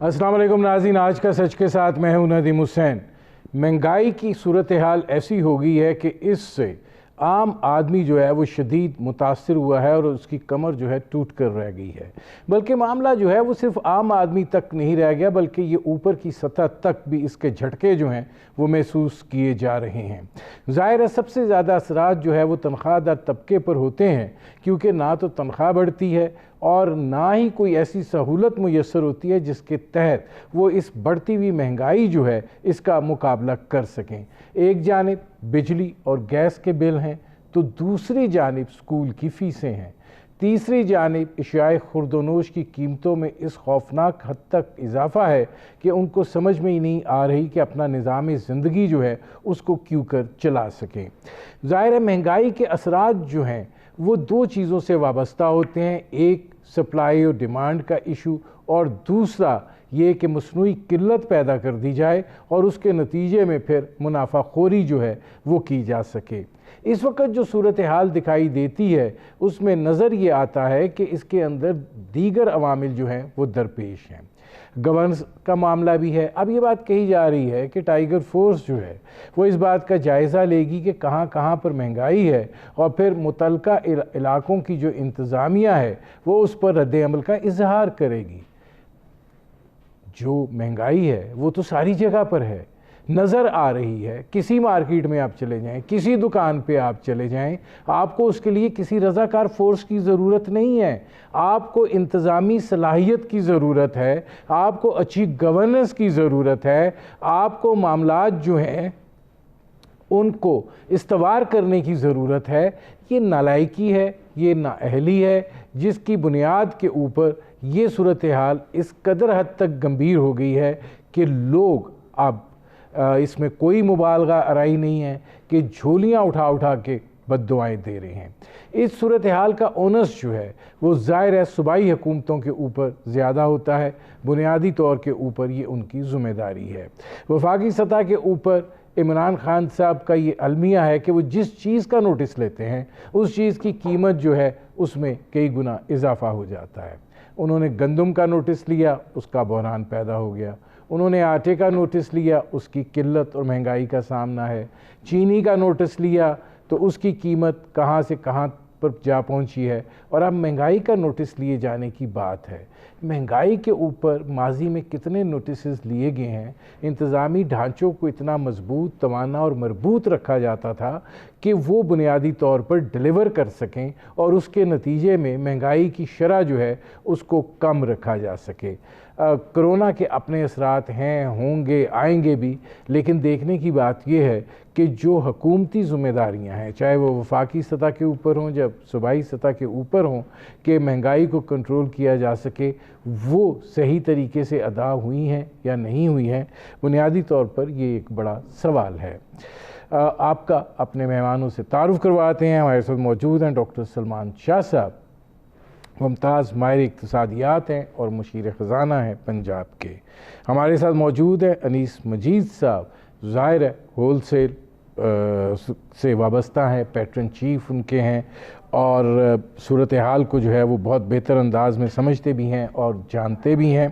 अस्सलाम वालेकुम नाज़रीन, आज का सच के साथ मैं हूं नदीम हुसैन। महंगाई की सूरत हाल ऐसी हो गई है कि इससे आम आदमी जो है वो शदीद मुतासर हुआ है और उसकी कमर जो है टूट कर रह गई है। बल्कि मामला जो है वो सिर्फ आम आदमी तक नहीं रह गया, बल्कि ये ऊपर की सतह तक भी इसके झटके जो हैं वो महसूस किए जा रहे हैं। ज़ाहिर है सबसे ज़्यादा असरात जो है वो तनख्वाहदार तबके पर होते हैं, क्योंकि ना तो तनख्वाह बढ़ती है और ना ही कोई ऐसी सहूलत मुयस्सर होती है जिसके तहत वो इस बढ़ती हुई महंगाई जो है इसका मुकाबला कर सकें। एक जानिब बिजली और गैस के बिल हैं, तो दूसरी जानिब स्कूल की फ़ीसें हैं, तीसरी जानिब अशियाए खुर्दोनोश की कीमतों में इस खौफनाक हद तक इजाफ़ा है कि उनको समझ में ही नहीं आ रही कि अपना निज़ाम ज़िंदगी जो है उसको क्यों कर चला सकें। ज़ाहिर है महंगाई के असरात जो हैं वो दो चीज़ों से वाबस्ता होते हैं, एक सप्लाई और डिमांड का इशू और दूसरा ये कि मसनूई किल्लत पैदा कर दी जाए और उसके नतीजे में फिर मुनाफाखोरी जो है वो की जा सके। इस वक्त जो सूरत हाल दिखाई देती है उसमें नज़र ये आता है कि इसके अंदर दीगर अवामिल जो हैं वो दरपेश हैं। गवर्नेंस का मामला भी है। अब ये बात कही जा रही है कि टाइगर फोर्स जो है वो इस बात का जायज़ा लेगी कि कहाँ कहाँ पर महंगाई है और फिर मुतलका इलाकों की जो इंतज़ामिया है वो उस पर रद्द अमल का इजहार करेगी। जो महंगाई है वो तो सारी जगह पर है, नज़र आ रही है। किसी मार्केट में आप चले जाएं, किसी दुकान पे आप चले जाएं, आपको उसके लिए किसी रज़ाकार फ़ोर्स की ज़रूरत नहीं है। आपको इंतज़ामी सलाहियत की ज़रूरत है, आपको अच्छी गवर्नेंस की ज़रूरत है, आपको मामलात जो हैं उनको इस्तवार करने की ज़रूरत है। ये नालायकी है, ये नाअहली है, जिसकी बुनियाद के ऊपर ये सूरत हाल इस कदर हद तक गंभीर हो गई है कि लोग अब इसमें कोई मुबालगा आराई नहीं है कि झोलियाँ उठा उठा के बद्दुआएं दे रहे हैं। इस सूरत हाल का ओनस जो है वो ज़ाहिर है सूबाई हुकूमतों के ऊपर ज़्यादा होता है, बुनियादी तौर के ऊपर ये उनकी ज़िम्मेदारी है। वफाकी सतह के ऊपर इमरान खान साहब का ये अलमिया है कि वो जिस चीज़ का नोटिस लेते हैं उस चीज़ की कीमत जो है उसमें कई गुना इजाफ़ा हो जाता है। उन्होंने गंदम का नोटिस लिया, उसका बहरान पैदा हो गया। उन्होंने आटे का नोटिस लिया, उसकी किल्लत और महंगाई का सामना है। चीनी का नोटिस लिया तो उसकी कीमत कहाँ से कहाँ पर जा पहुँची है और अब महंगाई का नोटिस लिए जाने की बात है। महंगाई के ऊपर माजी में कितने नोटिसेस लिए गए हैं। इंतज़ामी ढांचों को इतना मजबूत, तवाना और मरबूत रखा जाता था कि वो बुनियादी तौर पर डिलीवर कर सकें और उसके नतीजे में महंगाई की शरह जो है उसको कम रखा जा सके। कोरोना के अपने असरात हैं, होंगे, आएंगे भी, लेकिन देखने की बात यह है कि जो हुकूमती ज़िम्मेदारियां हैं, चाहे वो वफाकी सतह के ऊपर हों, जब सूबाई सतह के ऊपर हों, कि महंगाई को कंट्रोल किया जा सके, वो सही तरीके से अदा हुई हैं या नहीं हुई हैं, बुनियादी तौर पर ये एक बड़ा सवाल है। आपका अपने मेहमानों से तारुफ़ करवाते हैं। हमारे साथ मौजूद हैं डॉक्टर सलमान शाह साहब, मुमताज़ माहिर इक़्तिसादियात हैं और मुशीर ख़ज़ाना हैं पंजाब के। हमारे साथ मौजूद है अनीस मजीद साहब, ज़ाहिर है होल सेल से वाबस्ता हैं, पैट्रन चीफ उनके हैं और सूरत हाल को जो है वो बहुत बेहतर अंदाज में समझते भी हैं और जानते भी हैं।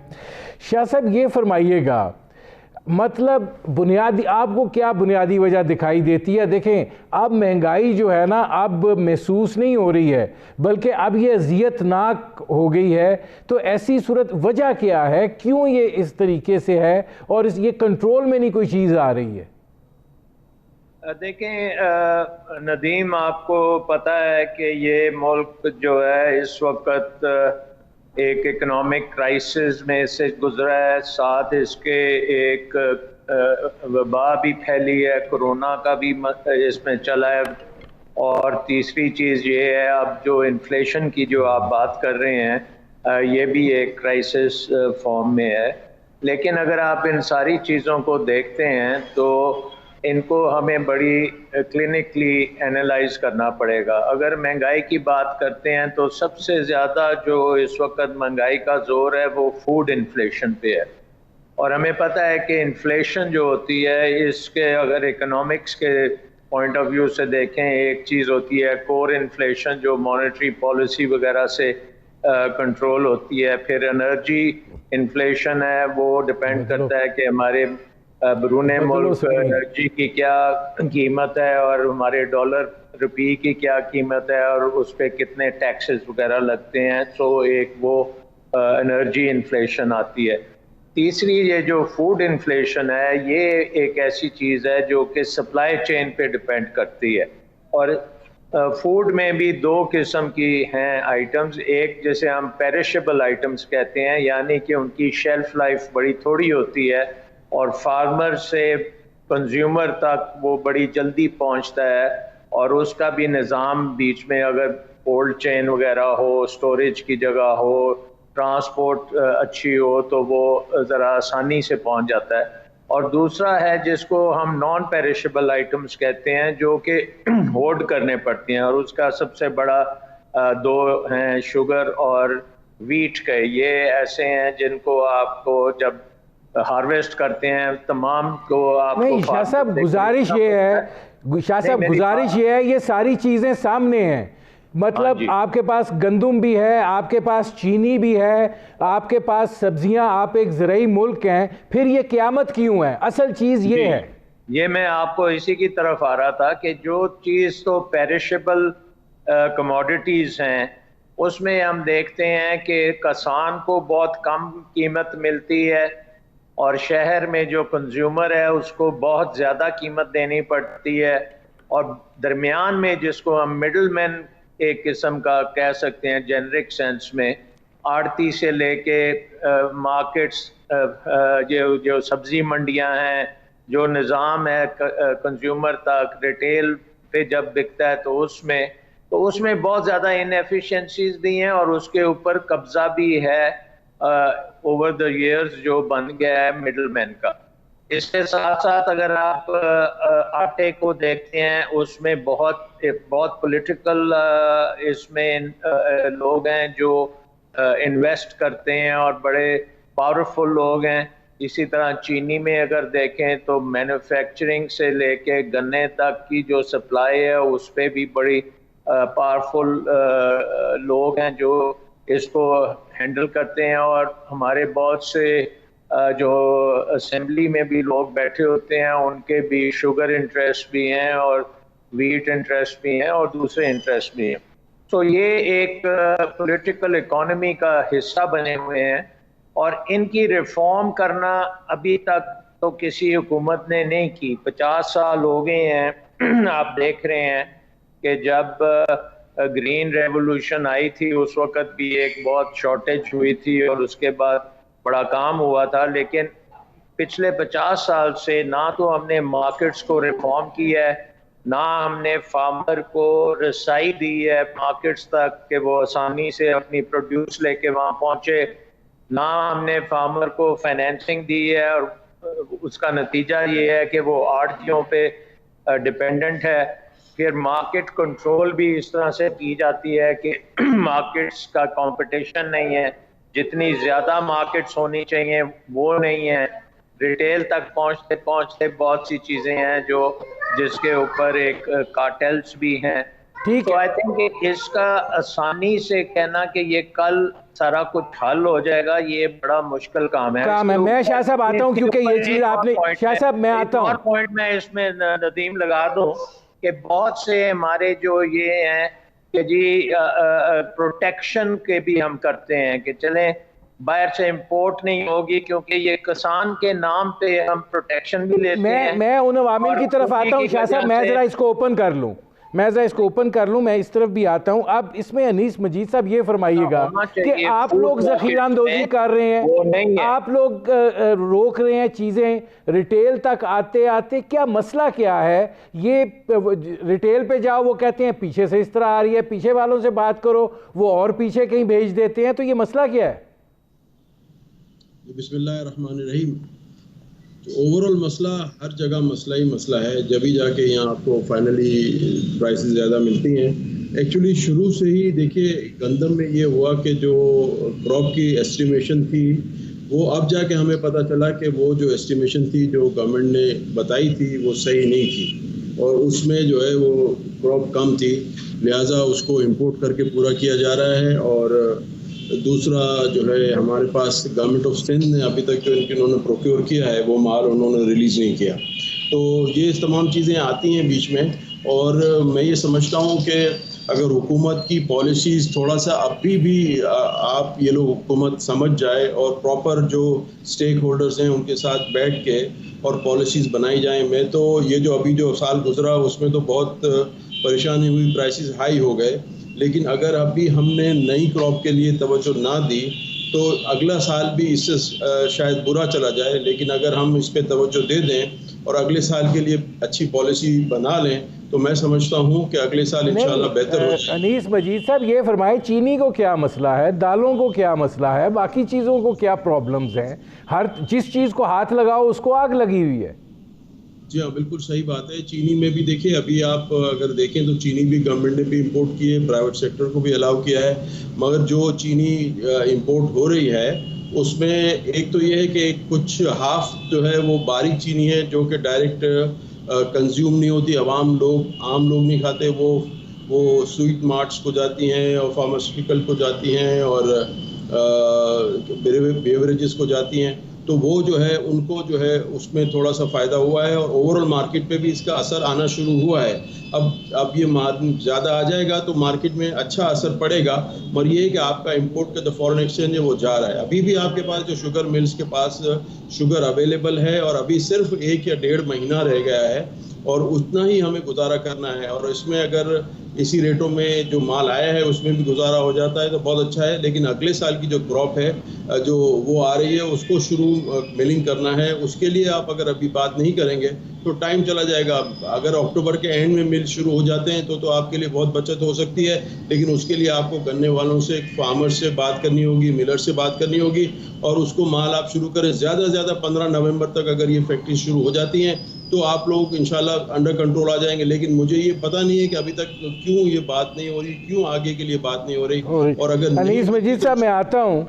शाह साहब ये फरमाइएगा, मतलब बुनियादी आपको क्या बुनियादी वजह दिखाई देती है? देखें अब महंगाई जो है ना अब महसूस नहीं हो रही है, बल्कि अब ये अज़ियतनाक हो गई है। तो ऐसी सूरत वजह क्या है, क्यों ये इस तरीके से है और ये कंट्रोल में नहीं कोई चीज़ आ रही है? देखें नदीम, आपको पता है कि ये मुल्क जो है इस वक्त एक इकोनॉमिक क्राइसिस में से गुजरा है, साथ इसके एक वबा भी फैली है, कोरोना का भी इसमें चला है, और तीसरी चीज़ ये है अब जो इन्फ्लेशन की जो आप बात कर रहे हैं ये भी एक क्राइसिस फॉर्म में है। लेकिन अगर आप इन सारी चीज़ों को देखते हैं तो इनको हमें बड़ी क्लिनिकली एनालाइज करना पड़ेगा। अगर महंगाई की बात करते हैं तो सबसे ज़्यादा जो इस वक्त महंगाई का जोर है वो फूड इन्फ्लेशन पे है, और हमें पता है कि इन्फ्लेशन जो होती है इसके अगर इकोनॉमिक्स के पॉइंट ऑफ व्यू से देखें, एक चीज़ होती है कोर इन्फ्लेशन जो मॉनेटरी पॉलिसी वगैरह से कंट्रोल होती है। फिर एनर्जी इन्फ्लेशन है, वो डिपेंड करता है कि हमारे बैरून मुल्क एनर्जी की क्या कीमत है और हमारे डॉलर रुपये की क्या कीमत है और उस पर कितने टैक्सेस वगैरह लगते हैं। तो एक वो एनर्जी इन्फ्लेशन आती है। तीसरी ये जो फूड इन्फ्लेशन है, ये एक ऐसी चीज़ है जो कि सप्लाई चेन पे डिपेंड करती है। और फूड में भी दो किस्म की हैं आइटम्स। एक जैसे हम पेरिशेबल आइटम्स कहते हैं, यानी कि उनकी शेल्फ लाइफ बड़ी थोड़ी होती है और फार्मर से कंज्यूमर तक वो बड़ी जल्दी पहुंचता है और उसका भी निज़ाम बीच में अगर कोल्ड चेन वगैरह हो, स्टोरेज की जगह हो, ट्रांसपोर्ट अच्छी हो तो वो ज़रा आसानी से पहुंच जाता है। और दूसरा है जिसको हम नॉन पेरिशेबल आइटम्स कहते हैं, जो कि होल्ड करने पड़ती हैं, और उसका सबसे बड़ा दो हैं, शुगर और वीट के। ये ऐसे हैं जिनको आपको जब हार्वेस्ट करते हैं तमाम को आपको नहीं शाह साहब, गुजारिश ये है, शाह साहब गुजारिश ये है, ये सारी चीज़ें सामने हैं। मतलब आपके पास गंदुम भी है, आपके पास चीनी भी है, आपके पास सब्जियां, आप एक ज़राई मुल्क हैं, फिर ये क़यामत क्यों है? असल चीज़ ये है। ये मैं आपको इसी की तरफ आ रहा था कि जो चीज़ तो पेरिशेबल कमोडिटीज़ हैं उसमें हम देखते हैं कि किसान को बहुत कम कीमत मिलती है और शहर में जो कंज्यूमर है उसको बहुत ज़्यादा कीमत देनी पड़ती है। और दरमियान में जिसको हम मिडल मैन एक किस्म का कह सकते हैं जेनरिक सेंस में, आड़ती से लेके मार्केट्स, जो सब्जी मंडियां हैं, जो निज़ाम है कंज्यूमर तक, रिटेल पे जब बिकता है तो उसमें बहुत ज़्यादा इनएफिशिएंसीज भी हैं और उसके ऊपर कब्जा भी है ओवर द इयर्स जो बन गया है मिडल मैन का। इसके साथ साथ अगर आप आटे को देखते हैं, उसमें बहुत पॉलिटिकल इसमें लोग हैं जो इन्वेस्ट करते हैं और बड़े पावरफुल लोग हैं। इसी तरह चीनी में अगर देखें तो मैन्युफैक्चरिंग से लेके गन्ने तक की जो सप्लाई है उस पर भी बड़ी पावरफुल लोग हैं जो इसको हैंडल करते हैं। और हमारे बहुत से जो असेंबली में भी लोग बैठे होते हैं उनके भी शुगर इंटरेस्ट भी हैं और वीट इंटरेस्ट भी हैं और दूसरे इंटरेस्ट भी हैं। तो ये एक पॉलिटिकल इकोनॉमी का हिस्सा बने हुए हैं और इनकी रिफॉर्म करना अभी तक तो किसी हुकूमत ने नहीं की। 50 साल हो गए हैं। आप देख रहे हैं कि जब ग्रीन रेवोल्यूशन आई थी उस वक़्त भी एक बहुत शॉर्टेज हुई थी और उसके बाद बड़ा काम हुआ था, लेकिन पिछले 50 साल से ना तो हमने मार्केट्स को रिफॉर्म किया है, ना हमने फार्मर को रसाई दी है मार्केट्स तक कि वो आसानी से अपनी प्रोड्यूस लेके वहाँ पहुँचे, ना हमने फार्मर को फाइनेंसिंग दी है। और उसका नतीजा ये है कि वो आड़तियों पे डिपेंडेंट है। फिर मार्केट कंट्रोल भी इस तरह से की जाती है कि मार्केट्स का कंपटीशन नहीं है, जितनी ज़्यादा मार्केट्स होनी चाहिए वो नहीं है। रिटेल तक पहुंचते पहुंचते बहुत सी चीज़ें हैं जो जिसके ऊपर एक कार्टेल्स भी हैं। ठीक तो आई थिंक इसका आसानी से कहना कि ये कल सारा कुछ हल हो जाएगा, ये बड़ा मुश्किल काम है। मैं शाह साहब आता हूँ, क्योंकि ये चीज़ आपने, शाह साहब मैं आता हूँ, और पॉइंट मैं इसमें नदीम लगा दूं कि बहुत से हमारे जो ये हैं कि जी प्रोटेक्शन के भी हम करते हैं कि चलें बाहर से इंपोर्ट नहीं होगी, क्योंकि ये किसान के नाम पे हम प्रोटेक्शन भी लेते हैं। मैं उन अवामिल की तरफ आता हूँ शाह साहब, मैं ज़रा इसको ओपन कर लूँ, मैं इस तरफ भी आता हूँ। अब इसमें अनीस मजीद साहब ये फरमाइएगा कि आप लोग ज़ख़ीरा अंदोज़ी कर रहे हैं, आप लोग रोक रहे हैं चीज़ें रिटेल तक आते आते, क्या मसला क्या है? ये रिटेल पे जाओ, वो कहते हैं पीछे से इस तरह आ रही है, पीछे वालों से बात करो, वो और पीछे कहीं भेज देते हैं, तो ये मसला क्या है? बिस्मिल्लाहिर्रहमानिर्रहीम। तो ओवरऑल मसला हर जगह मसला ही मसला है, जब भी जाके यहाँ आपको फाइनली प्राइसेस ज़्यादा मिलती हैं। एक्चुअली शुरू से ही देखिए गंदम में ये हुआ कि जो क्रॉप की एस्टिमेशन थी वो अब जाके हमें पता चला कि वो जो एस्टिमेशन थी जो गवर्नमेंट ने बताई थी वो सही नहीं थी और उसमें जो है वो क्रॉप कम थी, लिहाजा उसको इंपोर्ट करके पूरा किया जा रहा है। और दूसरा जो है हमारे पास गवर्नमेंट ऑफ सिंध ने अभी तक जो इन्होंने प्रोक्योर किया है वो माल उन्होंने रिलीज़ नहीं किया। तो ये तमाम चीज़ें आती हैं बीच में, और मैं ये समझता हूँ कि अगर हुकूमत की पॉलिसीज़ थोड़ा सा अभी भी आप ये लोग हुकूमत समझ जाए और प्रॉपर जो स्टेक होल्डर्स हैं उनके साथ बैठ के और पॉलिसीज़ बनाई जाएं, मैं तो ये जो अभी जो साल गुजरा उसमें तो बहुत परेशानी हुई, प्राइसेस हाई हो गए, लेकिन अगर अभी हमने नई क्रॉप के लिए तवज्जो ना दी तो अगला साल भी इससे शायद बुरा चला जाए। लेकिन अगर हम इस पे तवज्जो दे दें और अगले साल के लिए अच्छी पॉलिसी बना लें तो मैं समझता हूं कि अगले साल इंशाल्लाह बेहतर हो जाए। अनीस मजीद साहब, ये फरमाए, चीनी को क्या मसला है, दालों को क्या मसला है, बाकी चीज़ों को क्या प्रॉब्लम्स हैं? हर जिस चीज़ को हाथ लगाओ उसको आग लगी हुई है। जी हाँ, बिल्कुल सही बात है। चीनी में भी देखिए, अभी आप अगर देखें तो चीनी भी गवर्नमेंट ने भी इंपोर्ट की है, प्राइवेट सेक्टर को भी अलाउ किया है, मगर जो चीनी इंपोर्ट हो रही है उसमें एक तो ये है कि कुछ हाफ जो है वो बारीक चीनी है जो कि डायरेक्ट कंज्यूम नहीं होती, आम लोग नहीं खाते, वो स्वीट मार्ट्स को जाती हैं और फार्मास्यूटिकल को जाती हैं और बेवरेजेस को जाती हैं, तो वो जो है उनको जो है उसमें थोड़ा सा फ़ायदा हुआ है और ओवरऑल मार्केट पे भी इसका असर आना शुरू हुआ है। अब ये ज़्यादा आ जाएगा तो मार्केट में अच्छा असर पड़ेगा, मगर ये है कि आपका इंपोर्ट का जो फॉरेन एक्सचेंज है वो जा रहा है। अभी भी आपके पास जो शुगर मिल्स के पास शुगर अवेलेबल है और अभी सिर्फ 1 या 1.5 महीना रह गया है और उतना ही हमें गुजारा करना है, और इसमें अगर इसी रेटों में जो माल आया है उसमें भी गुजारा हो जाता है तो बहुत अच्छा है। लेकिन अगले साल की जो क्रॉप है जो वो आ रही है उसको शुरू मिलिंग करना है, उसके लिए आप अगर अभी बात नहीं करेंगे तो टाइम चला जाएगा। अगर अक्टूबर के एंड में मिल शुरू हो जाते हैं तो आपके लिए बहुत बचत हो सकती है, लेकिन उसके लिए आपको गन्ने वालों से, फार्मर से बात करनी होगी, मिलर से बात करनी होगी और उसको माल आप शुरू करें। ज़्यादा से ज़्यादा 15 नवंबर तक अगर ये फैक्ट्री शुरू हो जाती हैं तो आप लोग इंशाल्लाह अंडर कंट्रोल आ जाएंगे। लेकिन मुझे ये पता नहीं है कि अभी तक क्यों ये बात नहीं हो रही, क्यों आगे के लिए बात नहीं हो रही। और अगर अनीस मजीद साहब, मैं आता हूँ।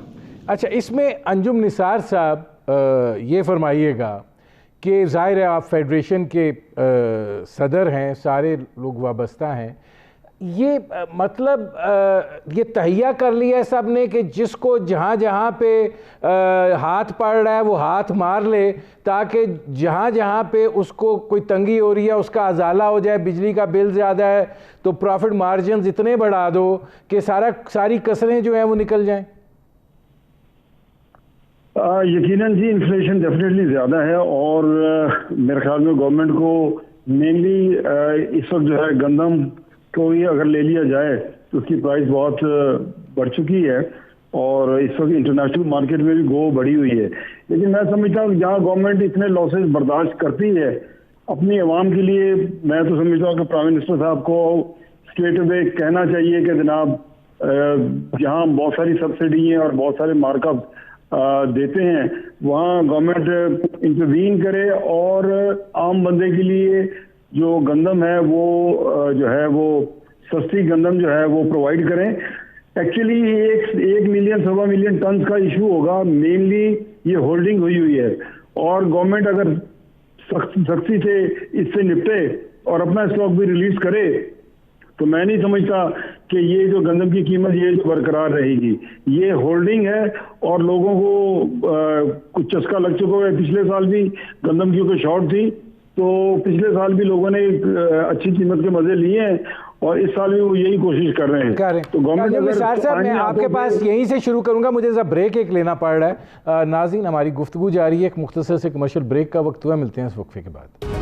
अच्छा, इसमें अंजुम निसार साहब ये फरमाइएगा कि ज़ाहिर है आप फेडरेशन के सदर हैं, सारे लोग वाबस्ता हैं, ये मतलब ये तहिया कर लिया है सब ने कि जिसको जहाँ जहाँ पे हाथ पड़ रहा है वो हाथ मार ले, ताकि जहाँ जहाँ पे उसको कोई तंगी हो रही है उसका अजाला हो जाए। बिजली का बिल ज़्यादा है तो प्रॉफिट मार्जिन इतने बढ़ा दो कि सारी कसरें जो हैं वो निकल जाएं। यकीनन जी, इन्फ्लेशन डेफिनेटली ज़्यादा है और मेरे ख्याल में गवर्नमेंट को मेनली इस वक्त जो है गंदम को ही अगर ले लिया जाए तो उसकी प्राइस बहुत बढ़ चुकी है और इस वक्त इंटरनेशनल मार्केट में भी गो बढ़ी हुई है। लेकिन मैं समझता हूँ जहाँ गवर्नमेंट इतने लॉसेस बर्दाश्त करती है अपनी आवाम के लिए, मैं तो समझता हूँ कि प्राइम मिनिस्टर साहब को स्ट्रेट अवे कहना चाहिए कि जनाब जहाँ बहुत सारी सब्सिडी है और बहुत सारे मार्कअप देते हैं वहाँ गवर्नमेंट इंटरवीन करे और आम बंदे के लिए जो गंदम है वो जो है वो सस्ती गंदम जो है वो प्रोवाइड करें। एक्चुअली 1 मिलियन 1.25 मिलियन टन का इशू होगा, मेनली ये होल्डिंग हुई है और गवर्नमेंट अगर सख्ती से इससे निपटे और अपना स्टॉक भी रिलीज करे तो मैं नहीं समझता कि ये जो गंदम की कीमत ये जो बरकरार रहेगी। ये होल्डिंग है और लोगों को कुछ चस्का लग चुका है। पिछले साल भी गंदम की शॉर्ट थी तो पिछले साल भी लोगों ने अच्छी कीमत के मजे लिए हैं और इस साल भी वो यही कोशिश कर रहे हैं। तो गवर्नमेंट साहब, मैं आपके पास यहीं से शुरू करूंगा, मुझे जरा ब्रेक एक लेना पड़ रहा है। नाज़रीन, हमारी गुफ्तगू जारी है, एक मुख्तसर से कमर्शियल ब्रेक का वक्त हुआ, मिलते हैं इस वक्फे के बाद।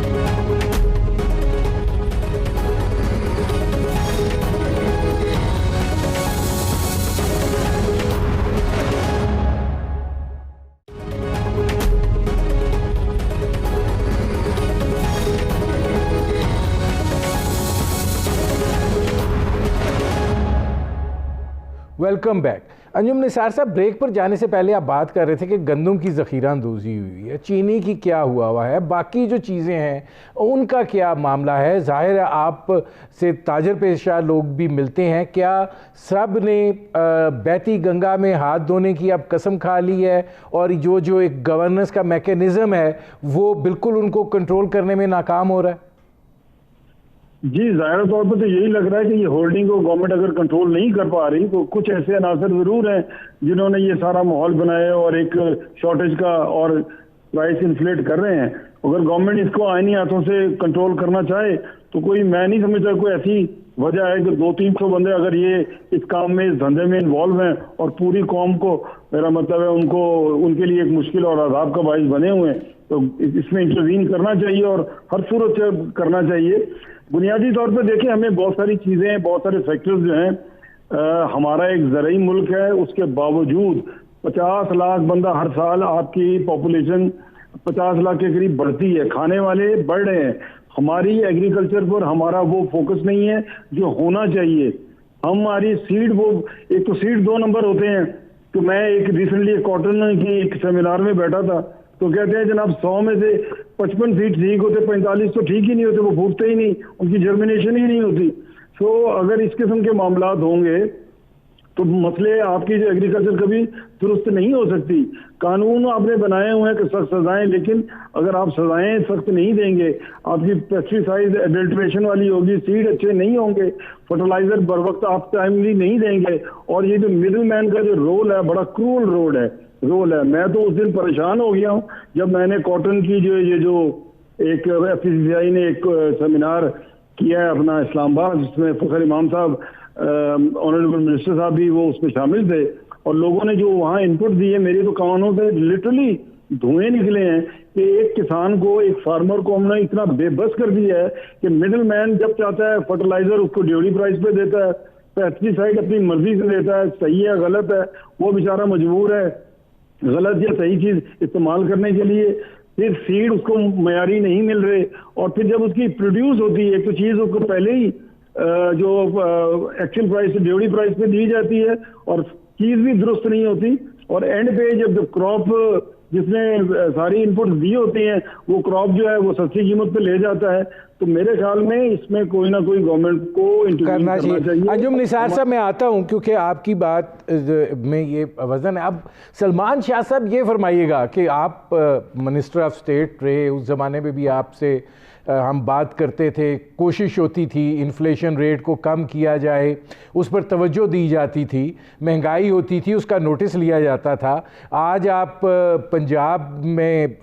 Welcome back. अंजुम निसार साहब, ब्रेक पर जाने से पहले आप बात कर रहे थे कि गंदम की ज़ख़ीरा अंदोज़ी हुई है, चीनी की क्या हुआ है, बाकी जो चीज़ें हैं उनका क्या मामला है? ज़ाहिर है आप से ताजर पेशा लोग भी मिलते हैं, क्या सब ने बहती गंगा में हाथ धोने की अब कसम खा ली है और जो एक गवर्नेंस का मैकेनिज़्म है वो बिल्कुल उनको कंट्रोल करने में नाकाम हो रहा है? जी, ज़ाहिर तौर पर तो यही लग रहा है कि ये होल्डिंग को गवर्नमेंट अगर कंट्रोल नहीं कर पा रही तो कुछ ऐसे अनासर ज़रूर हैं जिन्होंने ये सारा माहौल बनाया और एक शॉर्टेज का और प्राइस इन्फ्लेट कर रहे हैं। अगर गवर्नमेंट इसको आईनी हाथों से कंट्रोल करना चाहे तो मैं नहीं समझता कोई ऐसी वजह है कि 200-300 बंदे अगर ये इस काम में, इस धंधे में इन्वॉल्व हैं और पूरी कौम को, मेरा मतलब है उनको, उनके लिए एक मुश्किल और अजाब का बाइस बने हुए हैं, तो इसमें इंटरवीन करना चाहिए और हर सूरत से करना चाहिए। बुनियादी तौर पर देखिए, हमें बहुत सारी चीज़ें, बहुत सारे फैक्टर्स जो हैं, हमारा एक ज़रूरी मुल्क है, उसके बावजूद 50 लाख बंदा हर साल, आपकी पॉपुलेशन 50 लाख के करीब बढ़ती है, खाने वाले बढ़ रहे हैं। हमारी एग्रीकल्चर पर हमारा वो फोकस नहीं है जो होना चाहिए। हमारी सीड, वो एक तो सीड 2 नंबर होते हैं। तो मैं एक रिसेंटली कॉटन की एक सेमिनार में बैठा था, तो कहते हैं जनाब 100 में से 55 सीड ठीक होते, 45 तो ठीक ही नहीं होते, वो फूटते ही नहीं, उनकी जर्मिनेशन ही नहीं होती। तो अगर इस किस्म के मामलात होंगे तो मसले, आपकी जो एग्रीकल्चर कभी दुरुस्त नहीं हो सकती। कानून आपने बनाए हुए हैं कि सख्त सजाएं, लेकिन अगर आप सजाएं सख्त नहीं देंगे, आपकी पेस्टिसाइड एडल्ट्रेशन वाली होगी, सीड अच्छे नहीं होंगे, फर्टिलाइजर बर वक्त आप टाइमली नहीं देंगे, और ये जो मिडिल मैन का जो रोल है, बड़ा क्रूअल रोल है। मैं तो उस दिन परेशान हो गया हूँ जब मैंने कॉटन की जो एक FCCI ने एक सेमिनार किया है अपना इस्लामाबाद, जिसमें फखर इमाम साहब, ऑनरेबल मिनिस्टर साहब भी वो उसमें शामिल थे, और लोगों ने जो वहाँ इनपुट दिए, मेरे तो कानों से लिटरली धुएं निकले हैं कि एक किसान को, एक फार्मर को हमने इतना बेबस कर दिया है कि मिडिल मैन जब चाहता है फर्टिलाइजर उसको ड्यूटी प्राइस पे देता है, पेस्टिसाइड अपनी मर्जी से देता है, सही है गलत है, वो बेचारा मजबूर है गलत या सही चीज इस्तेमाल करने के लिए। फिर सीड उसको मयारी नहीं मिल रहे, और फिर जब उसकी प्रोड्यूस होती है, एक तो चीज उसको पहले ही जो एक्चुअल प्राइस, ड्यूटी प्राइस पे दी जाती है, और चीज भी दुरुस्त नहीं होती, और एंड पे जब क्रॉप जिसने सारी इनपुट दी होती हैं, वो क्रॉप जो है वो सस्ती कीमत पे ले जाता है। तो मेरे ख्याल में इसमें कोई ना कोई गवर्नमेंट को इंटरवीन करना चाहिए। अंजुम निसार साहब, मैं आता हूं क्योंकि आपकी बात में ये वजन है। अब सलमान शाह साहब, ये फरमाइएगा कि आप मिनिस्टर ऑफ स्टेट रहे, उस ज़माने में भी आपसे हम बात करते थे, कोशिश होती थी इन्फ्लेशन रेट को कम किया जाए, उस पर तवज्जो दी जाती थी, महंगाई होती थी, उसका नोटिस लिया जाता था। आज आप पंजाब में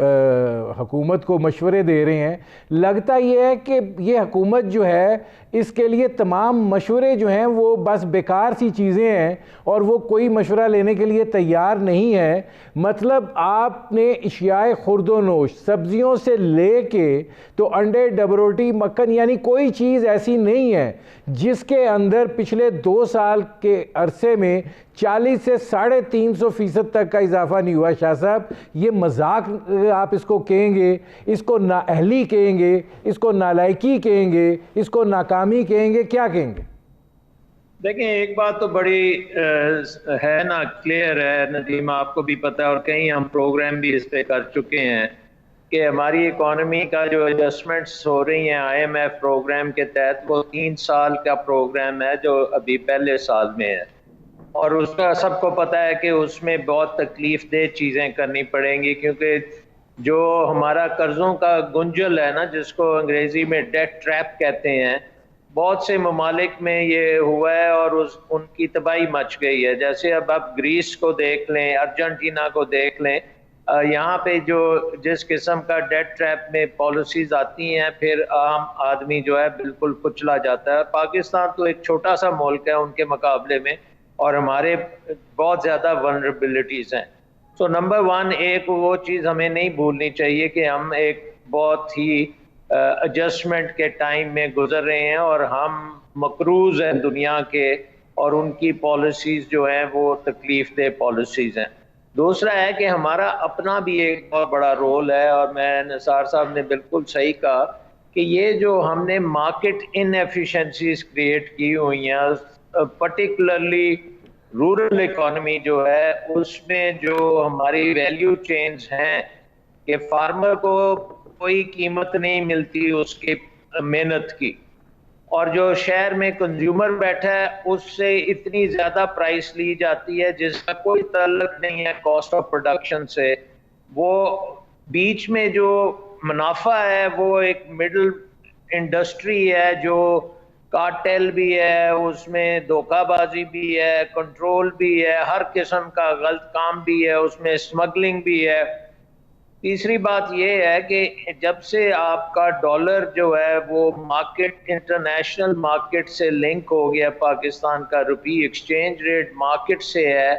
हुकूमत को मशवरे दे रहे हैं। लगता ये है कि ये हुकूमत जो है, इसके लिए तमाम मशवरे जो हैं वो बस बेकार सी चीज़ें हैं और वो कोई मशवरा लेने के लिए तैयार नहीं है। मतलब आपने अशियाए खुर्दोनोश, सब्जियों से ले के तो अंडे, डबरोटी, मक्खन, यानी कोई चीज़ ऐसी नहीं है जिसके अंदर पिछले 2 साल के अरसे में 40 से 350% तक का इजाफा नहीं हुआ। शाह साहब, ये मजाक आप इसको कहेंगे, इसको नाअहली कहेंगे, इसको नालायकी कहेंगे, इसको नाकामी कहेंगे, क्या कहेंगे? देखें, एक बात तो बड़ी है ना, क्लियर है नदीम, आपको भी पता है और कई हम प्रोग्राम भी इस पे कर चुके हैं कि हमारी इकोनॉमी का जो एडजस्टमेंट्स हो रही हैं IMF प्रोग्राम के तहत, वो 3 साल का प्रोग्राम है जो अभी पहले साल में है, और उसका सबको पता है कि उसमें बहुत तकलीफ दे चीज़ें करनी पड़ेंगी, क्योंकि जो हमारा कर्ज़ों का गुंजल है ना, जिसको अंग्रेज़ी में डेट ट्रैप कहते हैं, बहुत से ममालिक में ये हुआ है और उनकी तबाही मच गई है। जैसे अब आप ग्रीस को देख लें, अर्जेंटीना को देख लें, यहाँ पे जो जिस किस्म का डेट ट्रैप में पॉलिसीज आती हैं, फिर आम आदमी जो है बिल्कुल कुचला जाता है। पाकिस्तान तो एक छोटा सा मुल्क है उनके मुकाबले में, और हमारे बहुत ज़्यादा वनरेबिलिटीज़ हैं। तो नंबर 1, एक वो चीज़ हमें नहीं भूलनी चाहिए कि हम एक बहुत ही एडजस्टमेंट के टाइम में गुजर रहे हैं, और हम मकरूज़ हैं दुनिया के, और उनकी पॉलिसीज़ जो हैं वो तकलीफ दे पॉलिसीज़ हैं। दूसरा है कि हमारा अपना भी एक बहुत बड़ा रोल है, और मैं निसार साहब ने बिल्कुल सही कहा कि ये जो हमने मार्केट इनएफिशिएंसीज क्रिएट की हुई हैं, पर्टिकुलरली रूरल इकोनॉमी जो है, उसमें जो हमारी वैल्यू चेन्स हैं कि फार्मर को कोई कीमत नहीं मिलती उसकी मेहनत की, और जो शहर में कंज्यूमर बैठा है उससे इतनी ज़्यादा प्राइस ली जाती है जिसका कोई ताल्लुक नहीं है कॉस्ट ऑफ प्रोडक्शन से। वो बीच में जो मुनाफा है वो एक मिडिल इंडस्ट्री है जो कार्टेल भी है, उसमें धोखाबाजी भी है, कंट्रोल भी है, हर किस्म का गलत काम भी है, उसमें स्मगलिंग भी है। तीसरी बात यह है कि जब से आपका डॉलर जो है वो मार्केट, इंटरनेशनल मार्केट से लिंक हो गया, पाकिस्तान का रुपी एक्सचेंज रेट मार्केट से है,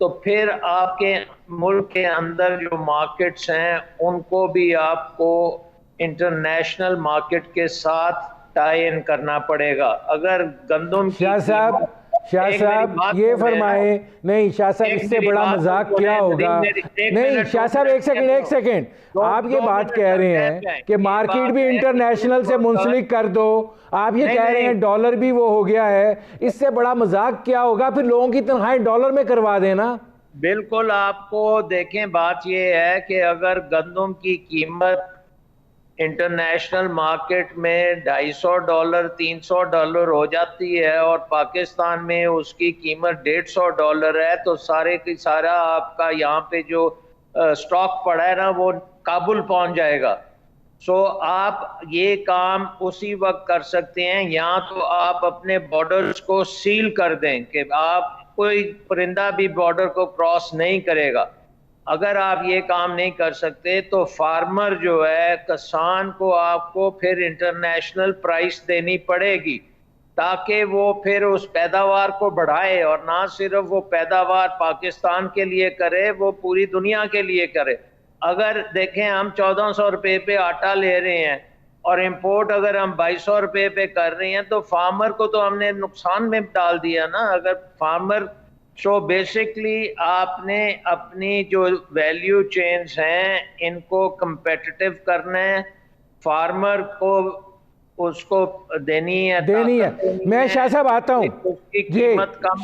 तो फिर आपके मुल्क के अंदर जो मार्केट्स हैं उनको भी आपको इंटरनेशनल मार्केट के साथ टाई इन करना पड़ेगा। अगर गंदम की शाह साहब ये फरमाए, नहीं शाह साहब इससे बड़ा मजाक क्या होगा? नहीं शाह साहब एक सेकंड, आप ये बात कह रहे हैं कि मार्केट भी इंटरनेशनल से मुंसलिक कर दो, आप ये कह रहे हैं डॉलर भी वो हो गया है, इससे बड़ा मजाक क्या होगा? फिर लोगों की तनख्वाहें डॉलर में करवा देना। बिल्कुल, आपको देखें, बात यह है कि अगर गंदम की कीमत इंटरनेशनल मार्केट में $250 $300 हो जाती है और पाकिस्तान में उसकी कीमत $150 है, तो सारे की सारा आपका यहाँ पे जो स्टॉक पड़ा है ना वो काबुल पहुंच जाएगा। सो आप ये काम उसी वक्त कर सकते हैं, या तो आप अपने बॉर्डर्स को सील कर दें कि आप कोई परिंदा भी बॉर्डर को क्रॉस नहीं करेगा। अगर आप ये काम नहीं कर सकते तो फार्मर जो है, किसान को आपको फिर इंटरनेशनल प्राइस देनी पड़ेगी ताकि वो फिर उस पैदावार को बढ़ाए, और ना सिर्फ वो पैदावार पाकिस्तान के लिए करे, वो पूरी दुनिया के लिए करे। अगर देखें हम 1400 रुपये पे आटा ले रहे हैं और इंपोर्ट अगर हम 2200 रुपये पे कर रहे हैं, तो फार्मर को तो हमने नुकसान में डाल दिया ना। अगर फार्मर सो बेसिकली आपने अपनी जो वैल्यू चेन्स हैं इनको कंपेटिटिव करना है, फार्मर को उसको देनी है। मैं शाह साहब आता हूँ जी,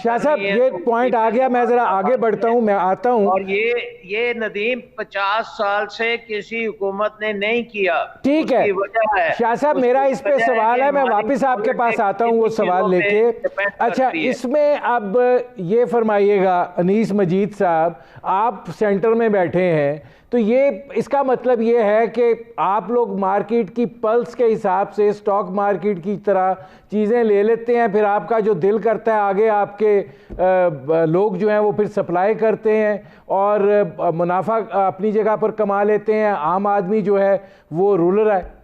शाह साहब ये पॉइंट आ गया, मैं जरा आगे बढ़ता हूँ, मैं आता हूँ। और ये नदीम 50 साल से किसी हुकूमत ने नहीं किया, ठीक है शाह साहब, मेरा इस पे सवाल है, मैं वापस आपके पास आता हूँ वो सवाल लेके। अच्छा, इसमें अब ये फरमाइएगा अनीस मजीद साहब, आप सेंटर में बैठे हैं, तो ये इसका मतलब ये है कि आप लोग मार्केट की पल्स के हिसाब से स्टॉक मार्केट की तरह चीज़ें ले लेते हैं, फिर आपका जो दिल करता है आगे आपके लोग जो हैं वो फिर सप्लाई करते हैं और मुनाफा अपनी जगह पर कमा लेते हैं, आम आदमी जो है वो रूलर है।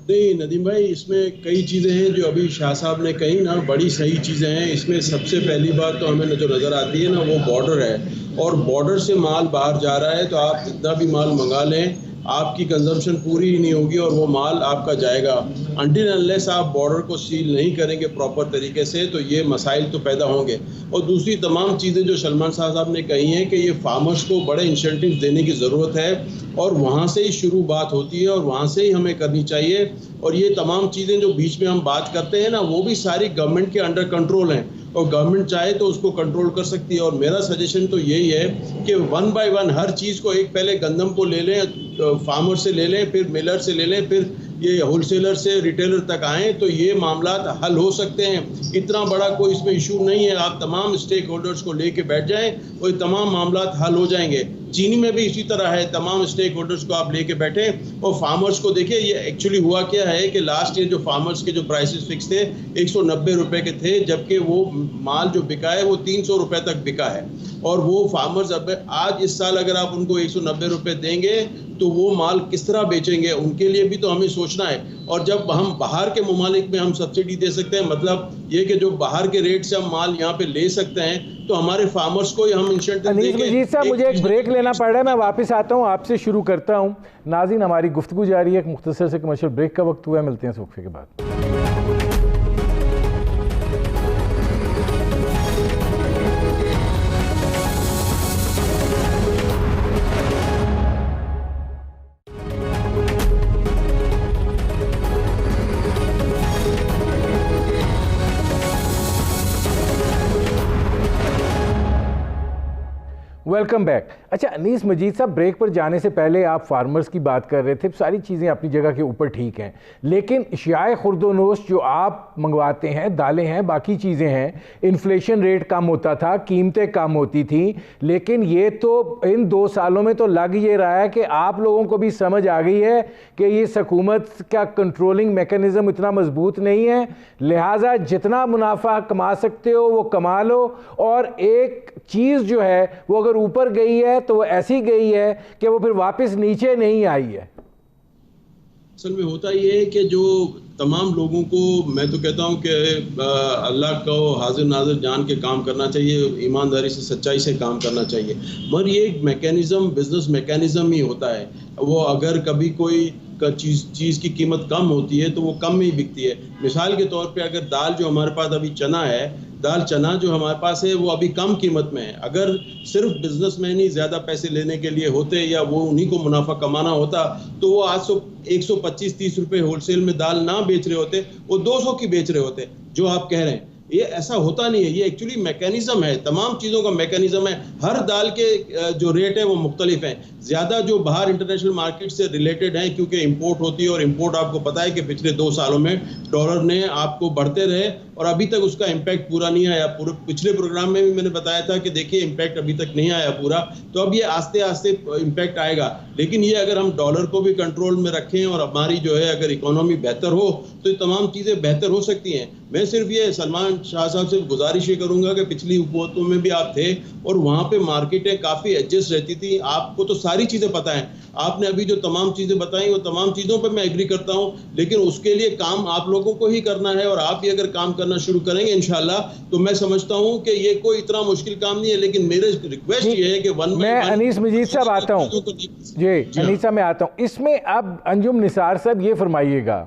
नहीं नदीम भाई, इसमें कई चीज़ें हैं जो अभी शाह साहब ने कही ना, बड़ी सही चीज़ें हैं। इसमें सबसे पहली बात तो हमें जो नज़र आती है ना वो बॉर्डर है, और बॉर्डर से माल बाहर जा रहा है तो आप जितना भी माल मंगा लें आपकी कंजम्पशन पूरी ही नहीं होगी और वो माल आपका जाएगा। अनटिल अनलेस आप बॉर्डर को सील नहीं करेंगे प्रॉपर तरीके से तो ये मसाइल तो पैदा होंगे। और दूसरी तमाम चीज़ें जो सलमान साहब ने कही हैं कि ये फार्मर्स को बड़े इंसेंटिव देने की ज़रूरत है, और वहाँ से ही शुरू बात होती है और वहाँ से ही हमें करनी चाहिए। और ये तमाम चीज़ें जो बीच में हम बात करते हैं ना, वो भी सारी गवर्नमेंट के अंडर कंट्रोल हैं, और गवर्नमेंट चाहे तो उसको कंट्रोल कर सकती है। और मेरा सजेशन तो यही है कि 1 बाय 1 हर चीज़ को, एक पहले गंदम को ले लें, फार्मर से ले लें, फिर मिलर से ले लें, फिर ये होलसेलर से रिटेलर तक आएँ, तो ये मामला हल हो सकते हैं। इतना बड़ा कोई इसमें इशू नहीं है, आप तमाम स्टेक होल्डर्स को लेके बैठ जाएं और ये तमाम मामला हल हो जाएंगे। चीनी में भी इसी तरह है, तमाम स्टेक होल्डर्स को आप लेके बैठे और फार्मर्स को देखिए। ये एक्चुअली हुआ क्या है कि लास्ट ईयर जो फार्मर्स के जो प्राइसेस फिक्स थे 190 रुपए के थे, जबकि वो माल जो बिका है वो 300 रुपए तक बिका है। और वो फार्मर्स अब आज इस साल अगर आप उनको 190 रुपए देंगे तो वो माल किस तरह बेचेंगे, उनके लिए भी तो हमें सोचना है। और जब हम बाहर के ममालिक में हम सब्सिडी दे सकते हैं, मतलब ये कि जो बाहर के रेट से हम माल यहाँ पे ले सकते हैं, तो हमारे फार्मर्स को हम इंसेंटिव देंगे। अनीस साहब, मुझे एक ब्रेक लेना पड़ रहा है, मैं वापस आता हूँ, आपसे शुरू करता हूँ। नाज़रीन, हमारी गुफ्तगू जारी है, एक मुख्तसर से कमर्शियल ब्रेक का वक्त हुआ है, मिलते हैं इस वक्फे के बाद। Welcome back. अच्छा अनीस मजीद साहब, ब्रेक पर जाने से पहले आप फार्मर्स की बात कर रहे थे, सारी चीज़ें अपनी जगह के ऊपर ठीक हैं, लेकिन अशियाए खुर्दोनोश जो आप मंगवाते हैं, दालें हैं, बाकी चीज़ें हैं, इन्फ्लेशन रेट कम होता था, कीमतें कम होती थी, लेकिन ये तो इन 2 सालों में तो लग ये रहा है कि आप लोगों को भी समझ आ गई है कि ये हुकूमत का कंट्रोलिंग मैकेनिज़्म इतना मजबूत नहीं है, लिहाजा जितना मुनाफा कमा सकते हो वो कमा लो, और एक चीज़ जो है वो अगर ऊपर गई है तो वो ऐसी गई है कि वो फिर वापस नीचे नहीं आई है। असल में होता ये है कि जो तमाम लोगों को, मैं तो कहता हूं कि अल्लाह को हाजिर नाजिर जान के काम करना चाहिए, ईमानदारी से सच्चाई से काम करना चाहिए, मगर ये एक मैकेनिज़्म, बिजनेस मैकेनिज़्म ही होता है। वो अगर कभी कोई चीज़ की कीमत कम होती है तो वो कम ही बिकती है। मिसाल के तौर पे अगर दाल जो हमारे पास अभी चना है, दाल चना जो हमारे पास है वो अभी कम कीमत में है। अगर सिर्फ बिजनेसमैन ही ज़्यादा पैसे लेने के लिए होते या वो उन्हीं को मुनाफा कमाना होता तो वो आज 125-130 रुपए होलसेल में दाल ना बेच रहे होते, वो 200 की बेच रहे होते जो आप कह रहे हैं। ये ऐसा होता नहीं है, ये एक्चुअली मैकेनिज्म है, तमाम चीज़ों का मैकेनिज्म है। हर दाल के जो रेट है वो मुख्तलिफ हैं, ज़्यादा जो बाहर इंटरनेशनल मार्केट से रिलेटेड हैं, क्योंकि इंपोर्ट होती है, और इंपोर्ट आपको पता है कि पिछले 2 सालों में डॉलर ने आपको बढ़ते रहे और अभी तक उसका इम्पैक्ट पूरा नहीं आया। पूरे पिछले प्रोग्राम में भी मैंने बताया था कि देखिए इम्पैक्ट अभी तक नहीं आया पूरा, तो अब ये आस्ते आस्ते इम्पैक्ट आएगा। लेकिन ये अगर हम डॉलर को भी कंट्रोल में रखें और हमारी जो है अगर इकोनॉमी बेहतर हो तो ये तमाम चीज़ें बेहतर हो सकती हैं। मैं सिर्फ ये सलमान शाह साहब से गुजारिश ये करूंगा कि पिछली हुकूमतों में भी आप थे और वहाँ पे मार्केटें काफ़ी एडजस्ट रहती थी, आपको तो सारी चीज़ें पता हैं। आपने अभी जो तमाम चीज़ें बताई वो तमाम चीज़ों पर मैं एग्री करता हूँ, लेकिन उसके लिए काम आप लोगों को ही करना है, और आप भी अगर काम करना शुरू करेंगे इंशाल्लाह तो मैं समझता हूँ कि ये कोई इतना मुश्किल काम नहीं है। लेकिन मेरे रिक्वेस्ट ये है कि मैं अनीस मजीद साहब आता हूँ जी, अनीसा मैं आता हूँ इसमें। अब अंजुम निसार साहब ये फरमाइएगा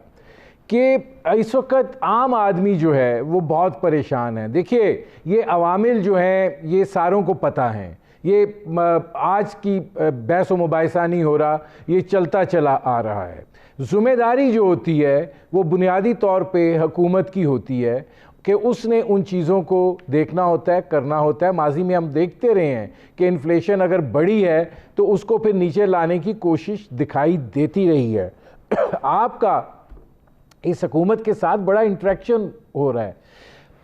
कि इस वक्त आम आदमी जो है वो बहुत परेशान है। देखिए ये अवामिल जो हैं ये सारों को पता हैं, ये आज की बहस व मुबाहिसा नहीं हो रहा, ये चलता चला आ रहा है। ज़िम्मेदारी जो होती है वो बुनियादी तौर पे हुकूमत की होती है कि उसने उन चीज़ों को देखना होता है, करना होता है। माजी में हम देखते रहे हैं कि इन्फ्लेशन अगर बढ़ी है तो उसको फिर नीचे लाने की कोशिश दिखाई देती रही है। आपका इस हुकूमत के साथ बड़ा इंटरेक्शन हो रहा है,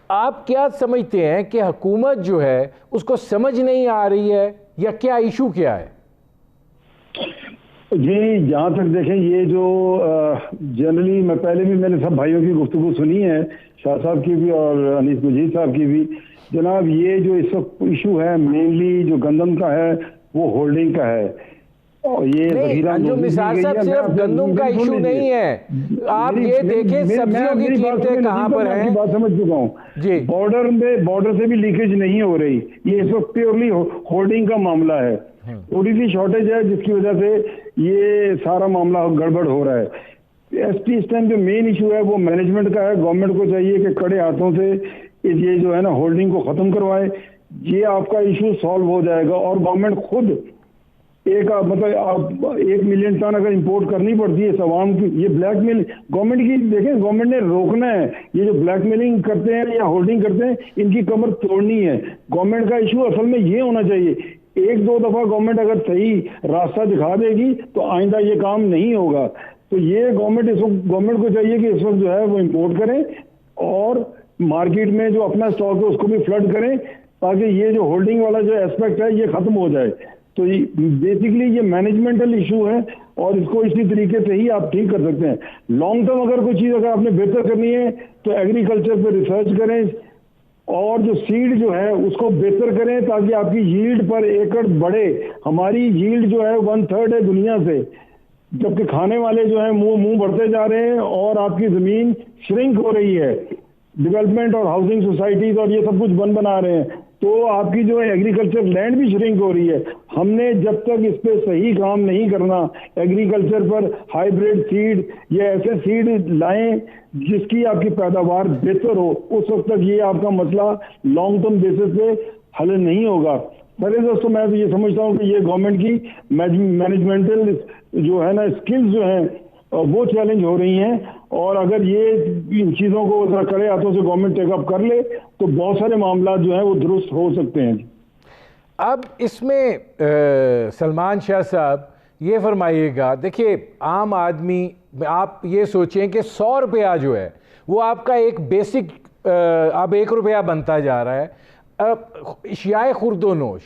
आप क्या समझते हैं कि हुकूमत जो है उसको समझ नहीं आ रही है या क्या इशू क्या है? जी जहाँ तक देखें, ये जो जनरली मैंने सब भाइयों की गुफ्तगू सुनी है, शाह साहब की भी और अनीस मजीद साहब की भी। जनाब ये जो इस वक्त इशू है मेनली जो गंदम का है वो होल्डिंग का है, और ये अंजुम निसार साहब सिर्फ गंदम का इशू नहीं है, आप ये देखें सब्जियों की कीमतें कहाँ पर हैं। बात समझ चुका हूँ जी, बॉर्डर से भी लीकेज नहीं हो रही, ये इस वक्त प्योरली होल्डिंग का मामला है। थोड़ी सी शॉर्टेज है जिसकी वजह से ये सारा मामला गड़बड़ हो रहा है। इस टाइम जो मेन इशू है वो मैनेजमेंट का है। गवर्नमेंट को चाहिए कि कड़े हाथों से ये जो है ना होल्डिंग को खत्म करवाए, ये आपका इशू सॉल्व हो जाएगा। और गवर्नमेंट खुद मतलब आप 1 मिलियन टन अगर इंपोर्ट करनी पड़ती है सवाम की, ये ब्लैकमेल गवर्नमेंट की देखें, गवर्नमेंट ने रोकना है। ये जो ब्लैकमेलिंग करते हैं या होल्डिंग करते हैं इनकी कमर तोड़नी है। गवर्नमेंट का इशू असल में ये होना चाहिए, 1-2 दफा गवर्नमेंट अगर सही रास्ता दिखा देगी तो आइंदा ये काम नहीं होगा। तो ये गवर्नमेंट को चाहिए कि इस वक्त जो है वो इंपोर्ट करें और मार्केट में जो अपना स्टॉक है उसको भी फ्लड करें, ताकि ये जो होल्डिंग वाला जो एस्पेक्ट है ये खत्म हो जाए। तो बेसिकली ये मैनेजमेंटल इशू है और इसको इसी तरीके से ही आप ठीक कर सकते हैं। लॉन्ग टर्म अगर कोई चीज़ अगर आपने बेहतर करनी है तो एग्रीकल्चर पे रिसर्च करें और जो सीड जो है उसको बेहतर करें ताकि आपकी यील्ड पर एकड़ बढ़े। हमारी यील्ड जो है 1/3 है दुनिया से, जबकि खाने वाले जो है मुंह बढ़ते जा रहे हैं और आपकी ज़मीन श्रिंक हो रही है। डेवलपमेंट और हाउसिंग सोसाइटीज और ये सब कुछ बना रहे हैं, तो आपकी जो है एग्रीकल्चर लैंड भी श्रिंक हो रही है। हमने जब तक इस पे सही काम नहीं करना, एग्रीकल्चर पर हाइब्रिड सीड या ऐसे सीड लाएं जिसकी आपकी पैदावार बेहतर हो, उस वक्त तक ये आपका मसला लॉन्ग टर्म बेसिस पे हल नहीं होगा। मेरे दोस्तों मैं तो ये समझता हूँ कि ये गवर्नमेंट की मैनेजमेंटल जो है ना स्किल्स जो हैं वो चैलेंज हो रही हैं, और अगर ये इन चीज़ों को जरा कड़े हाथों से गवर्नमेंट टेकअप कर ले तो बहुत सारे मामला जो हैं वो दुरुस्त हो सकते हैं। अब इसमें सलमान शाह साहब ये फरमाइएगा, देखिए आम आदमी, आप ये सोचें कि 100 रुपया जो है वो आपका एक बेसिक अब 1 रुपया बनता जा रहा है। अब अशियाए खुर्दोनोश,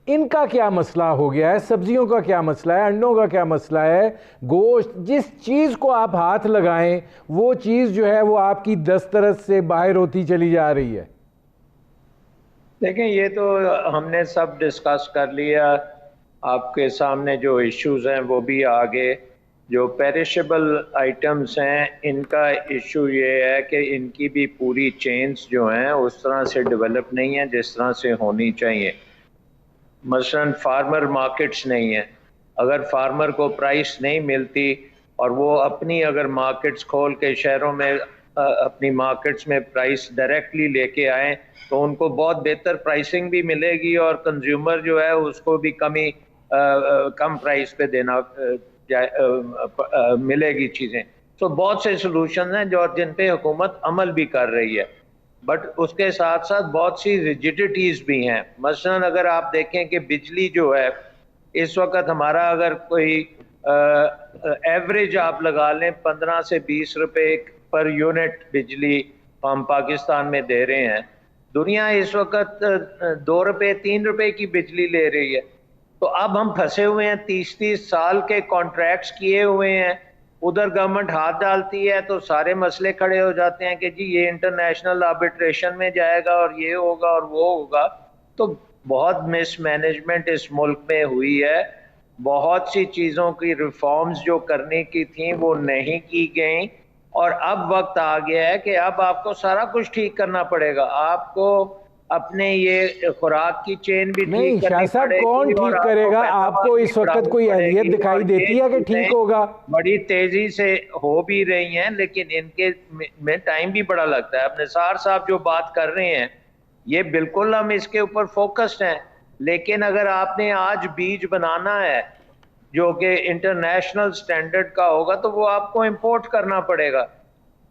इनका क्या मसला हो गया है, सब्जियों का क्या मसला है, अंडों का क्या मसला है, गोश्त, जिस चीज़ को आप हाथ लगाएं वो चीज़ जो है वो आपकी दस्तरस से बाहर होती चली जा रही है। देखें, ये तो हमने सब डिस्कस कर लिया, आपके सामने जो इश्यूज हैं वो भी आ गए। जो पेरिशेबल आइटम्स हैं इनका इशू ये है कि इनकी भी पूरी चेन्स जो हैं उस तरह से डेवलप नहीं है जिस तरह से होनी चाहिए। मसलन फार्मर मार्केट्स नहीं है, अगर फार्मर को प्राइस नहीं मिलती और वो अपनी अगर मार्केट्स खोल के शहरों में अपनी मार्केट्स में प्राइस डायरेक्टली लेके आए तो उनको बहुत बेहतर प्राइसिंग भी मिलेगी और कंज्यूमर जो है उसको भी कम प्राइस पे देना मिलेगी चीज़ें। तो बहुत से सलूशन हैं जो जिन पे हुकूमत अमल भी कर रही है, बट उसके साथ साथ बहुत सी रिजिडिटीज़ भी हैं। मसलन अगर आप देखें कि बिजली जो है इस वक्त हमारा अगर कोई एवरेज आप लगा लें 15 से 20 रुपए पर यूनिट बिजली हम पाकिस्तान में दे रहे हैं। दुनिया इस वक्त 2 रुपए 3 रुपए की बिजली ले रही है। तो अब हम फंसे हुए हैं, 30-30 साल के कॉन्ट्रैक्ट्स किए हुए हैं, उधर गवर्नमेंट हाथ डालती है तो सारे मसले खड़े हो जाते हैं कि जी ये इंटरनेशनल आर्बिट्रेशन में जाएगा और ये होगा और वो होगा। तो बहुत मिसमैनेजमेंट इस मुल्क में हुई है, बहुत सी चीज़ों की रिफॉर्म्स जो करने की थी वो नहीं की गई और अब वक्त आ गया है कि अब आपको सारा कुछ ठीक करना पड़ेगा। आपको अपने ये खुराक की चेन भी नहीं, शाह साहब कौन ठीक करेगा? आपको इस वक्त कोई अहलियत दिखाई देती है कि ठीक होगा? बड़ी तेजी से हो भी रही हैं लेकिन इनके में टाइम भी बड़ा लगता है। अब निसार साहब जो बात कर रहे हैं ये बिल्कुल हम इसके ऊपर फोकस्ड हैं, लेकिन अगर आपने आज बीज बनाना है जो कि इंटरनेशनल स्टैंडर्ड का होगा तो वो आपको इंपोर्ट करना पड़ेगा।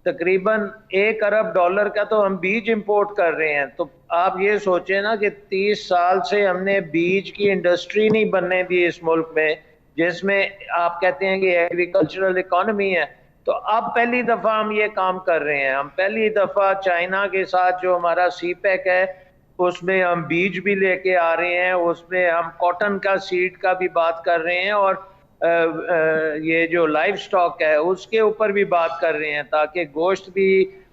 तकरीबन $1 अरब का तो हम बीज इंपोर्ट कर रहे हैं। तो आप ये सोचें ना कि 30 साल से हमने बीज की इंडस्ट्री नहीं बनने दी इस मुल्क में, जिसमें आप कहते हैं कि एग्रीकल्चरल इकोनॉमी है। तो अब पहली दफ़ा हम ये काम कर रहे हैं। हम पहली दफ़ा चाइना के साथ जो हमारा CPEC है उसमें हम बीज भी लेके आ रहे हैं, उसमें हम कॉटन का सीड का भी बात कर रहे हैं और ये जो लाइव स्टॉक है उसके ऊपर भी बात कर रहे हैं ताकि गोश्त भी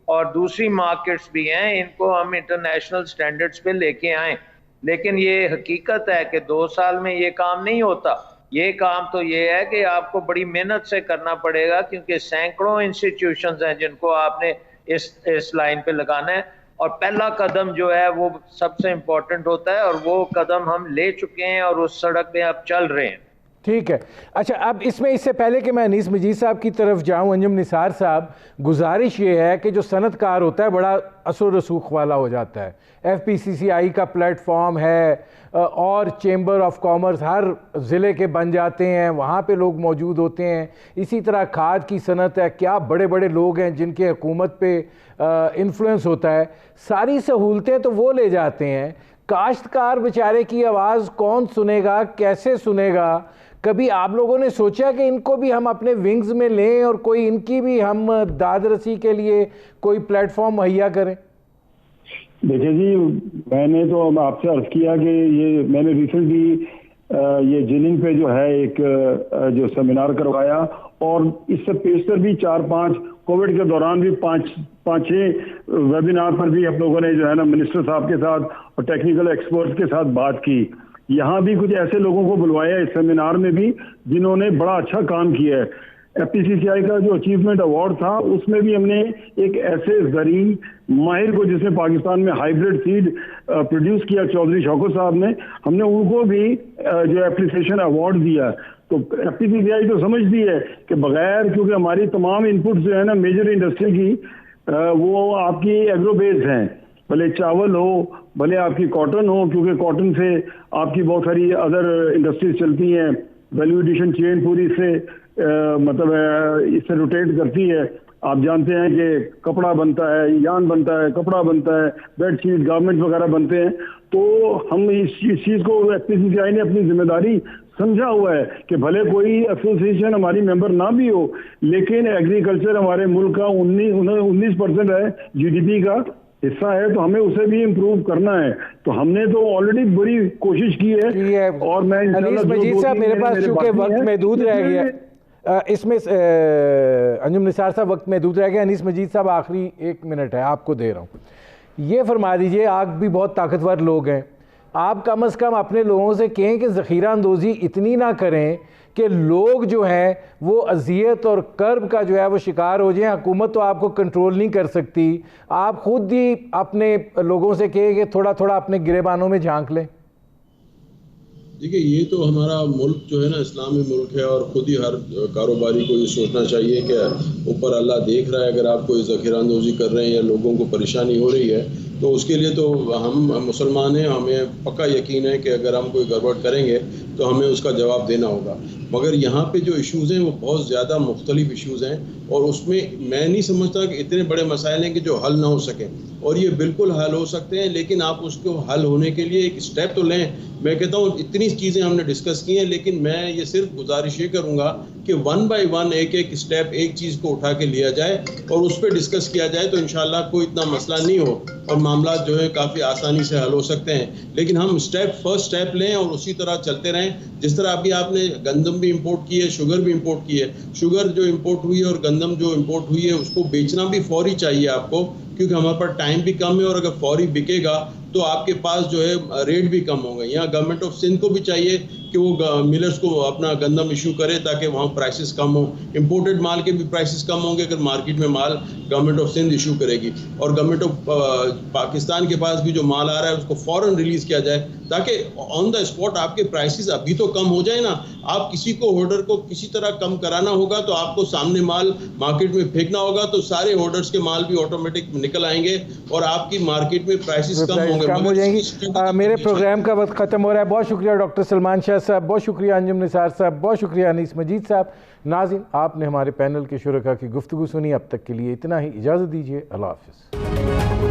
और दूसरी मार्केट्स भी हैं इनको हम इंटरनेशनल स्टैंडर्ड्स पे लेके आएं। लेकिन ये हकीकत है कि 2 साल में ये काम नहीं होता। ये काम तो ये है कि आपको बड़ी मेहनत से करना पड़ेगा क्योंकि सैकड़ों इंस्टीट्यूशंस हैं जिनको आपने इस लाइन पे लगाना है और पहला कदम जो है वो सबसे इम्पोर्टेंट होता है और वो कदम हम ले चुके हैं और उस सड़क पे अब चल रहे हैं। ठीक है। अच्छा, अब इसमें इससे पहले कि मैं अनीस मजीद साहब की तरफ जाऊं, अंजुम निसार साहब, गुजारिश ये है कि जो सनतकार होता है बड़ा असर रसूख वाला हो जाता है। FPCCI का प्लेटफॉर्म है और चेंबर ऑफ कॉमर्स हर ज़िले के बन जाते हैं, वहाँ पे लोग मौजूद होते हैं। इसी तरह खाद की सनत है, क्या बड़े बड़े लोग हैं जिनके हुकूमत पे इन्फ्लुएंस होता है। सारी सहूलतें तो वो ले जाते हैं, काश्तकार बेचारे की आवाज़ कौन सुनेगा, कैसे सुनेगा? कभी आप लोगों ने सोचा कि इनको भी हम अपने विंग्स में लें और कोई इनकी भी हम दाद रसी के लिए कोई प्लेटफॉर्म मुहैया करें? देखिए जी, मैंने तो आपसे अर्ज किया कि ये मैंने रिसेंटली ये जिनिंग पे जो है एक जो सेमिनार करवाया और इससे पेशतर भी 4-5 कोविड के दौरान भी 5-6 वेबिनार पर भी हम लोगों ने जो है ना मिनिस्टर साहब के साथ और टेक्निकल एक्सपर्ट्स के साथ बात की। यहाँ भी कुछ ऐसे लोगों को बुलवाया इस सेमिनार में भी जिन्होंने बड़ा अच्छा काम किया है। FPCCI का जो अचीवमेंट अवार्ड था उसमें भी हमने एक ऐसे जरीन माहिर को जिसने पाकिस्तान में हाइब्रिड सीड प्रोड्यूस किया, चौधरी शौकत साहब ने, हमने उनको भी जो एप्रिसिएशन अवार्ड दिया। तो FPCCI तो समझती है कि बगैर, क्योंकि हमारी तमाम इनपुट जो है ना मेजर इंडस्ट्री की वो आपकी एग्रो बेस्ड हैं, भले चावल हो भले आपकी कॉटन हो, क्योंकि कॉटन से आपकी बहुत सारी अदर इंडस्ट्रीज चलती हैं, वैल्यू एडिशन चेन पूरी से मतलब इससे रोटेट करती है। आप जानते हैं कि कपड़ा बनता है, यान बनता है, कपड़ा बनता है, बेडशीट, गारमेंट्स वगैरह बनते हैं। तो हम इस चीज़ को FPCCI ने अपनी जिम्मेदारी समझा हुआ है कि भले कोई एसोसिएशन हमारी मेंबर ना भी हो, लेकिन एग्रीकल्चर हमारे मुल्क का 19% है GDP का हिस्सा है, तो हमें उसे भी इम्प्रूव करना है। तो हमने तो ऑलरेडी बड़ी कोशिश की है। और मैं अनीस मजीद साहब, मेरे पास चूंकि वक्त महदूद रह गया, इसमें अंजुम निसार साहब वक्त महदूद रह गया। अनीस मजीद साहब आखिरी 1 मिनट है, आपको दे रहा हूँ। ये फरमा दीजिए, आप भी बहुत ताकतवर लोग हैं, आप कम से कम अपने लोगों से कहें कि ज़ख़ीरा अंदोज़ी इतनी ना करें कि लोग जो हैं वो अजियत और कर्ब का जो है वो शिकार हो जाएं। हुकूमत तो आपको कंट्रोल नहीं कर सकती, आप खुद ही अपने लोगों से कहें कि थोड़ा थोड़ा अपने गिरेबानों में झांक लें। देखिए, ये तो हमारा मुल्क जो है ना इस्लामी मुल्क है, और खुद ही हर कारोबारी को ये सोचना चाहिए कि ऊपर अल्लाह देख रहा है। अगर आप कोई ज़ख़ीरा अंदोज़ी कर रहे हैं या लोगों को परेशानी हो रही है, तो उसके लिए तो हम मुसलमान हैं, हमें पक्का यकीन है कि अगर हम कोई गड़बड़ करेंगे तो हमें उसका जवाब देना होगा। मगर यहाँ पे जो इश्यूज़ हैं वो बहुत ज़्यादा मुख्तलिफ इश्यूज़ हैं, और उसमें मैं नहीं समझता कि इतने बड़े मसाइल हैं कि जो हल ना हो सकें, और ये बिल्कुल हल हो सकते हैं। लेकिन आप उसको हल होने के लिए एक स्टेप तो लें। मैं कहता हूँ इतनी चीज़ें हमने डिस्कस की हैं, लेकिन मैं ये सिर्फ गुजारिश ये करूँगा कि 1 बाय 1 एक स्टेप, एक चीज़ को उठा के लिया जाए और उस पर डिस्कस किया जाए, तो इंशाल्लाह कोई इतना मसला नहीं हो और मामला जो है काफ़ी आसानी से हल हो सकते हैं। लेकिन हम फर्स्ट स्टेप लें और उसी तरह चलते रहें। जिस तरह अभी आपने गंदम भी इंपोर्ट की है, शुगर भी इंपोर्ट की है। शुगर जो इंपोर्ट हुई है और गंदम जो इंपोर्ट हुई है, उसको बेचना भी फौरी चाहिए आपको, क्योंकि हमारे पास टाइम भी कम है, और अगर फौरी बिकेगा तो आपके पास जो है रेट भी कम होंगे। यहाँ गवर्नमेंट ऑफ सिंध को भी चाहिए कि वो मिलर्स को अपना गंदम इशू करे, ताकि वहाँ प्राइसेस कम हो। इंपोर्टेड माल के भी प्राइसेस कम होंगे अगर मार्केट में माल गवर्नमेंट ऑफ सिंध इशू करेगी, और गवर्नमेंट ऑफ पाकिस्तान के पास भी जो माल आ रहा है उसको फ़ौरन रिलीज़ किया जाए, ताकि ऑन द स्पॉट आपके प्राइसेस अभी तो कम हो जाए ना। आप किसी को होल्डर को किसी तरह कम कराना होगा तो आपको सामने माल मार्केट में फेंकना होगा, तो सारे होल्डर्स के माल भी ऑटोमेटिक निकल आएंगे और आपकी मार्केट में प्राइसेस कम हो जाएंगी। मेरे प्रोग्राम का वक्त ख़त्म हो रहा है। बहुत शुक्रिया डॉक्टर सलमान शाह साहब, बहुत शुक्रिया अंजुम निसार साहब, बहुत शुक्रिया अनीस मजीद साहब। नाज़रीन, आपने हमारे पैनल के शुरका की गुफ्तगू सुनी। अब तक के लिए इतना ही, इजाज़त दीजिए। अल्लाह हाफ़िज़।